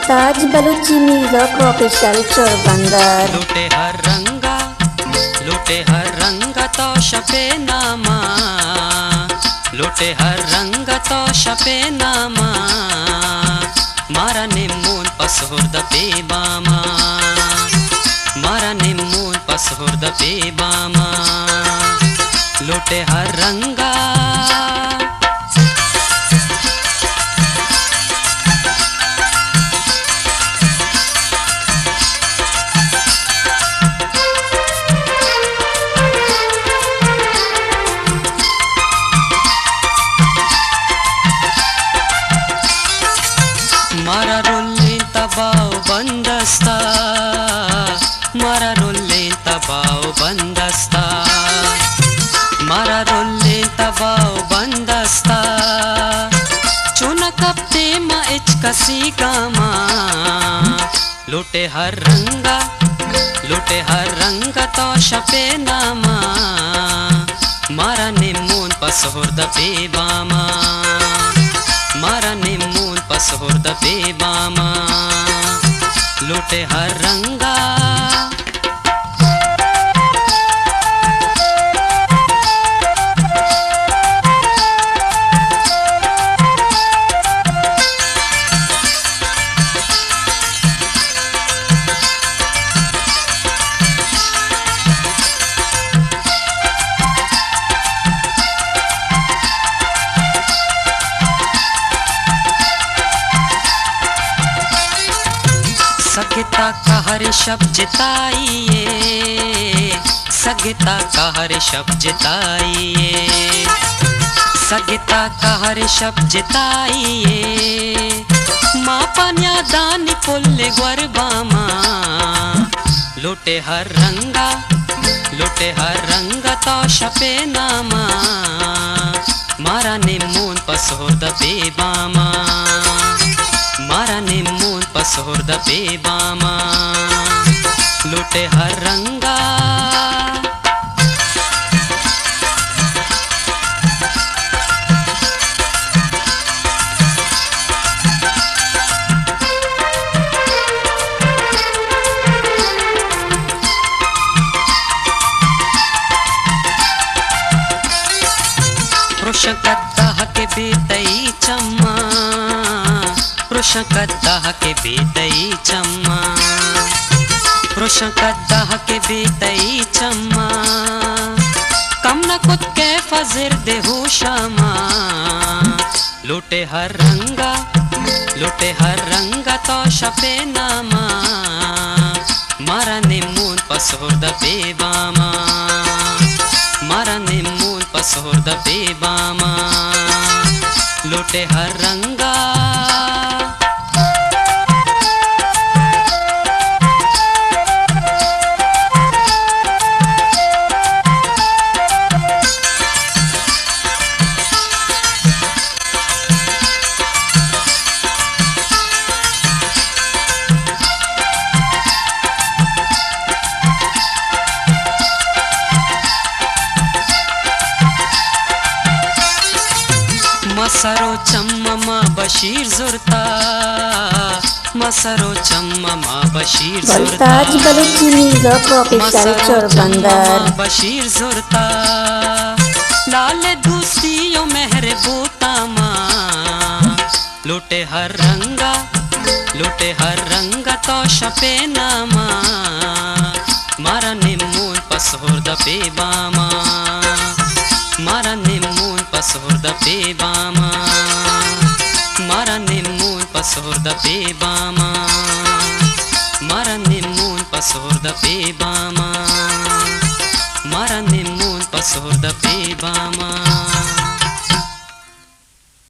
Mumtaz Baluchi music official Chorbandar. लुटे हर रंग तो शपे नामा, लुटे हर रंग तो शपे नामा, मारा निम्मून पसहुर्द पेबामा, मारा निम्मून पसहुर्द पेबामा, लुटे हर रंगा मारा रोल्ले तबाव बंदस्ता, मारा रोल्ले तबाव बंदस्ता, मारा रोल्ले तबाव बंदस्ता, चुना कपते मा इच कसी गामा, लुटे हर रंगा तो शपे नामा, मारा निम्मून पसहुर्द पेबामा, मारा निम्मून पसहुर्द पेबामा, लुटे हर रंगा सगता का हर शब्द जिताइए, सगता का हर शब्द जिताइए, सगता का हर शब्द जिताइए, माँ पन्या दानी पुल्ले ग्वरबामा, लुटे हर रंगा तो शपे नामा, मारा निम्मून पसहुर्द पेबामा, मारा निम्मून पसहुर्द पेबामा, लुटे हर रंगा पुरुषकद्दाह के बेतई चम्मा, पुरुषकद्दाह के बेतई चम्मा, पुरुषकद्दाह के बेतई चम्मा, कम न कुत के फजिर दे होशामा, लुटे हर रंगा तो शपे नामा, मारा निम्मून पसहुर्द पेबामा, मारा निम्मून पसहुर्द पेबामा, लुटे हर रंगा मसरो चम्मा बशीर जुरता, मसरो चम्मा बशीर जुरता, मुमताज बलूची म्यूजिक ऑफिशियल चोरबंदर। बशीर जुरता, लाल दूसियों मेहर बोतामा, लुटे हर रंगा तो शपे नामा, मारा निम्मून पसहुर्द पेबामा, मारा निम्मून पसहुर्द पेबामा, मारा निम्मून पसहुर्द पेबामा, मारा निम्मून पसहुर्द पेबामा, मारा निम्मून पसहुर्द पेबामा।